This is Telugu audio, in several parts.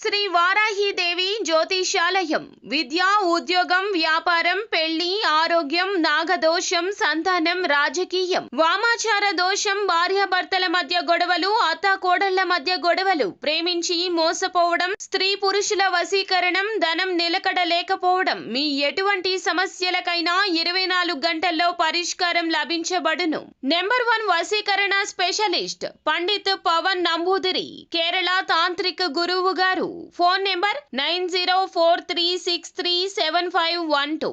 శ్రీ వారాహీదేవి జ్యోతిషాలయం విద్య, ఉద్యోగం, వ్యాపారం, పెళ్లి, ఆరోగ్యం, నాగదోషం, సంతానం, రాజకీయం, వామాచార దోషం, భార్యాభర్తల మధ్య గొడవలు, అత్తాకోడళ్ల మధ్య గొడవలు, ప్రేమించి మోసపోవడం, స్త్రీ పురుషుల వశీకరణం, ధనం నిలకడ లేకపోవడం, మీ ఎటువంటి సమస్యలకైనా 24 గంటల్లో పరిష్కారం లభించబడును. నెంబర్ 1 వశీకరణ స్పెషలిస్ట్ పండిత్ పవన్ నంబూదిరి, కేరళ తాంత్రిక గురువు గారు. Phone number 9043637512.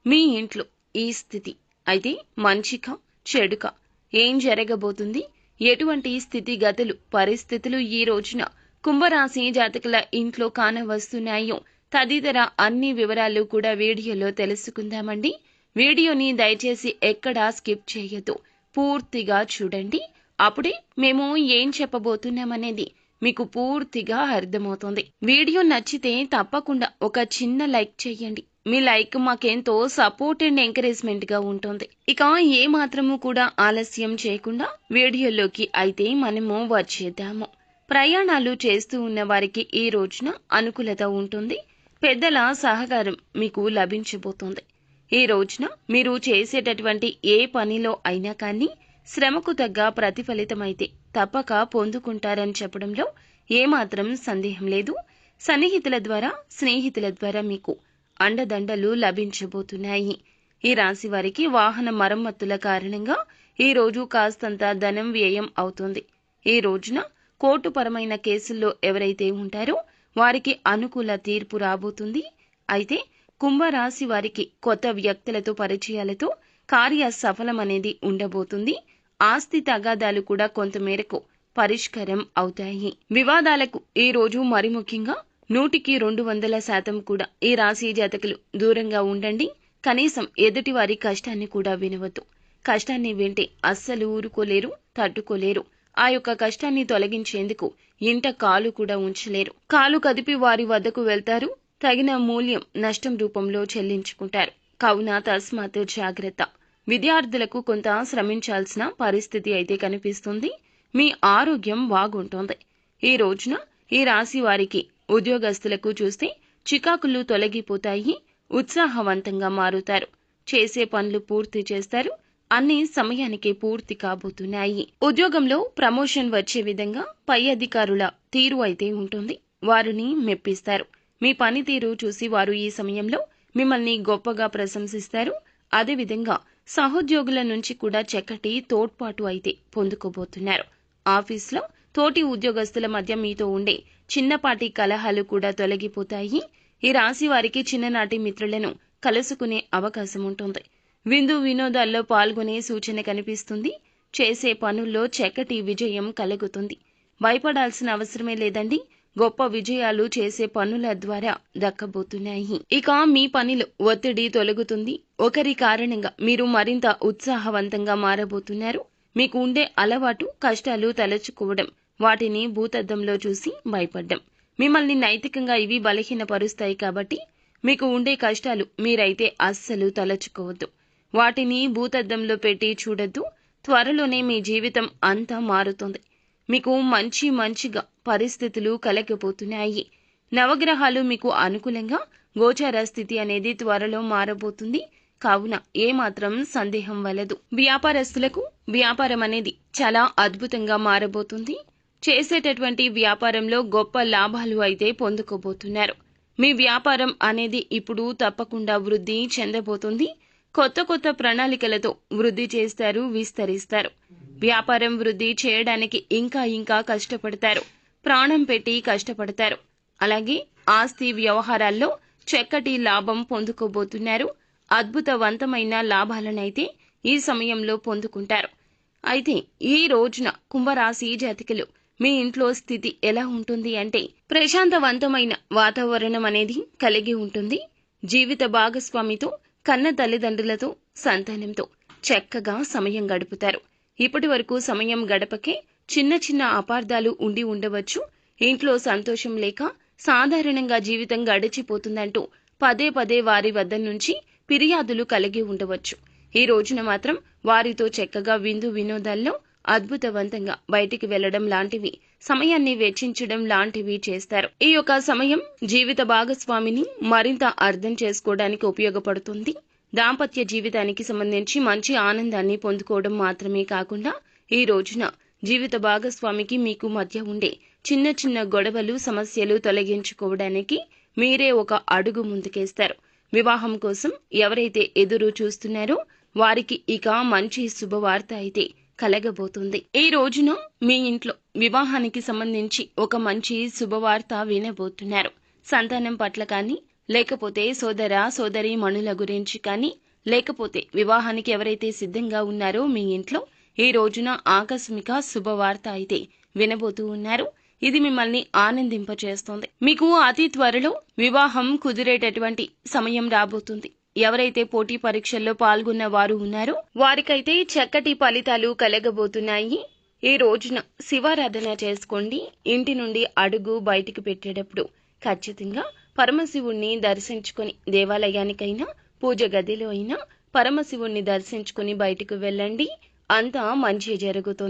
మీ ఇంట్లో ఈ స్థితి అయితే మంచిగా చెడుగా ఏం జరగబోతుంది, ఎటువంటి స్థితిగతులు పరిస్థితులు ఈ రోజున కుంభరాశి జాతకుల ఇంట్లో కానవస్తున్నాయో తదితర అన్ని వివరాలు కూడా వీడియోలో తెలుసుకుందామండి. వీడియోని దయచేసి ఎక్కడా స్కిప్ చేయొద్దు, పూర్తిగా చూడండి. అప్పుడే మేము ఏం చెప్పబోతున్నామనేది మీకు పూర్తిగా అర్థమవుతుంది. వీడియో నచ్చితే తప్పకుండా ఒక చిన్న లైక్ చేయండి. మీ లైక్ మాకెంతో సపోర్ట్ అండ్ ఎంకరేజ్మెంట్ గా ఉంటుంది. ఇక ఏ మాత్రము కూడా ఆలస్యం చేయకుండా వీడియోలోకి అయితే మనము వచ్చేద్దాము. ప్రయాణాలు చేస్తూ ఉన్న వారికి ఈ రోజున అనుకూలత ఉంటుంది. పెద్దల సహకారం మీకు లభించబోతుంది. ఈ రోజున మీరు చేసేటటువంటి ఏ పనిలో అయినా కానీ శ్రమకు తగ్గ ప్రతిఫలితమైతే తప్పక పొందుకుంటారని చెప్పడంలో ఏమాత్రం సందేహం లేదు. సన్నిహితుల ద్వారా, స్నేహితుల ద్వారా మీకు అండదండలు లభించబోతున్నాయి. ఈ రాశి వారికి వాహన మరమ్మతుల కారణంగా ఈ రోజు కాస్తంత ధనం వ్యయం అవుతుంది. ఈ రోజున కోర్టుపరమైన కేసుల్లో ఎవరైతే ఉంటారో వారికి అనుకూల తీర్పు రాబోతుంది. అయితే కుంభరాశి వారికి కొత్త వ్యక్తులతో పరిచయాలతో కార్య సఫలమనేది ఉండబోతుంది. ఆస్తి తగాదాలు కూడా కొంతమేరకు పరిష్కారం అవుతాయి. వివాదాలకు ఈ రోజు మరి ముఖ్యంగా 100% కూడా ఈ రాశి జాతకులు దూరంగా ఉండండి. కనీసం ఎదుటివారి కష్టాన్ని కూడా వినవద్దు. కష్టాన్ని వింటే అస్సలు ఊరుకోలేరు, తట్టుకోలేరు. ఆ యొక్క కష్టాన్ని తొలగించేందుకు ఇంట కాలు కూడా ఉంచలేరు. కాలు కదిపి వారి వద్దకు వెళ్తారు. తగిన మూల్యం నష్టం రూపంలో చెల్లించుకుంటారు. కావున తస్మాత్ జాగ్రత్త. విద్యార్థులకు కొంత శ్రమించాల్సిన పరిస్థితి అయితే కనిపిస్తుంది. మీ ఆరోగ్యం బాగుంటుంది. ఈ రోజున ఈ రాశి వారికి ఉద్యోగస్తులకు చూస్తే చికాకులు తొలగిపోతాయి. ఉత్సాహవంతంగా మారుతారు. చేసే పనులు పూర్తి చేస్తారు. అన్ని సమయానికి పూర్తి కాబోతున్నాయి. ఉద్యోగంలో ప్రమోషన్ వచ్చే విధంగా పై అధికారుల తీరు అయితే ఉంటుంది. వారిని మెప్పిస్తారు. మీ పనితీరు చూసి వారు ఈ సమయంలో మిమ్మల్ని గొప్పగా ప్రశంసిస్తారు. అదేవిధంగా సహోద్యోగుల నుంచి కూడా చక్కటి తోడ్పాటు అయితే పొందుకోబోతున్నారు. ఆఫీస్లో తోటి ఉద్యోగస్తుల మధ్య మీతో ఉండే చిన్నపాటి కలహాలు కూడా తొలగిపోతాయి. ఈ రాశి వారికి చిన్ననాటి మిత్రులను కలుసుకునే అవకాశం ఉంటుంది. విందు వినోదాల్లో పాల్గొనే సూచన కనిపిస్తుంది. చేసే పనుల్లో చక్కటి విజయం కలుగుతుంది. భయపడాల్సిన అవసరమే లేదండి. గొప్ప విజయాలు చేసే పనుల ద్వారా దక్కబోతున్నాయి. ఇక మీ పనిలో ఒత్తిడి తొలగుతుంది. ఒకరి కారణంగా మీరు మరింత ఉత్సాహవంతంగా మారబోతున్నారు. మీకు ఉండే అలవాటు కష్టాలు తలచుకోవడం, వాటిని భూతద్దంలో చూసి భయపడ్డం. మిమ్మల్ని నైతికంగా ఇవి బలహీనపరుస్తాయి. కాబట్టి మీకు ఉండే కష్టాలు మీరైతే అస్సలు తలచుకోవద్దు. వాటిని భూతద్దంలో పెట్టి చూడొద్దు. త్వరలోనే మీ జీవితం అంతా మారుతుంది. మీకు మంచిగా పరిస్థితులు కలగబోతున్నాయి. నవగ్రహాలు మీకు అనుకూలంగా గోచార స్థితి అనేది త్వరలో మారబోతుంది. కావున ఏమాత్రం సందేహం వలదు. వ్యాపారస్తులకు వ్యాపారం అనేది చాలా అద్భుతంగా మారబోతుంది. చేసేటటువంటి వ్యాపారంలో గొప్ప లాభాలు అయితే పొందుకోబోతున్నారు. మీ వ్యాపారం అనేది ఇప్పుడు తప్పకుండా వృద్ధి చెందబోతుంది. కొత్త ప్రణాళికలతో వృద్ధి చేస్తారు, విస్తరిస్తారు. వ్యాపారం వృద్ధి చేయడానికి ఇంకా కష్టపడతారు. ప్రాణం పెట్టి కష్టపడతారు. అలాగే ఆస్తి వ్యవహారాల్లో చక్కటి లాభం పొందుకోబోతున్నారు. అద్భుతవంతమైన లాభాలనైతే ఈ సమయంలో పొందుకుంటారు. అయితే ఈ రోజున కుంభరాశి జాతకులు మీ ఇంట్లో స్థితి ఎలా ఉంటుంది అంటే ప్రశాంతవంతమైన వాతావరణం అనేది కలిగి ఉంటుంది. జీవిత భాగస్వామితో, కన్న తల్లిదండ్రులతో, సంతానంతో చక్కగా సమయం గడుపుతారు. ఇప్పటి వరకు సమయం గడపకే చిన్న అపార్థాలు ఉండి ఉండవచ్చు. ఇంట్లో సంతోషం లేక సాధారణంగా జీవితం గడిచిపోతుందంటూ పదే వారి వద్ద నుంచి ఫిర్యాదులు కలిగి ఉండవచ్చు. ఈ రోజున మాత్రం వారితో చక్కగా విందు వినోదాల్లో అద్భుతవంతంగా బయటికి వెళ్లడం లాంటివి సమయాన్ని వెచ్చించడం లాంటివి చేస్తారు. ఈ యొక్క సమయం జీవిత భాగస్వామిని మరింత అర్థం చేసుకోవడానికి ఉపయోగపడుతుంది. దాంపత్య జీవితానికి సంబంధించి మంచి ఆనందాన్ని పొందుకోవడం మాత్రమే కాకుండా ఈ రోజున జీవిత భాగస్వామికి మీకు మధ్య ఉండే చిన్న చిన్న గొడవలు, సమస్యలు తొలగించుకోవడానికి మీరే ఒక అడుగు ముందుకేస్తారు. వివాహం కోసం ఎవరైతే ఎదురు చూస్తున్నారో వారికి ఇక మంచి శుభవార్త అయితే కలగబోతుంది. ఈ రోజున మీ ఇంట్లో వివాహానికి సంబంధించి ఒక మంచి శుభవార్త వినబోతున్నారు. సంతానం పట్ల కానీ, లేకపోతే సోదర సోదరి మణుల గురించి కానీ, లేకపోతే వివాహానికి ఎవరైతే సిద్ధంగా ఉన్నారో మీ ఇంట్లో ఈ రోజున ఆకస్మిక శుభవార్త అయితే వినబోతూ ఉన్నారు. ఇది మిమ్మల్ని ఆనందింపచేస్తుంది. మీకు అతి త్వరలో వివాహం కుదిరేటటువంటి సమయం రాబోతుంది. ఎవరైతే పోటీ పరీక్షల్లో పాల్గొన్న వారు ఉన్నారో వారికైతే చక్కటి ఫలితాలు కలగబోతున్నాయి. ఈ రోజున శివారాధన చేసుకోండి. ఇంటి నుండి అడుగు బయటికి పెట్టేటప్పుడు ఖచ్చితంగా పరమశివుణ్ణి దర్శించుకొని, దేవాలయానికైనా పూజ గదిలో అయినా పరమశివుణ్ణి దర్శించుకొని బయటకు వెళ్ళండి. అంతా మంచి జరుగుతుంది.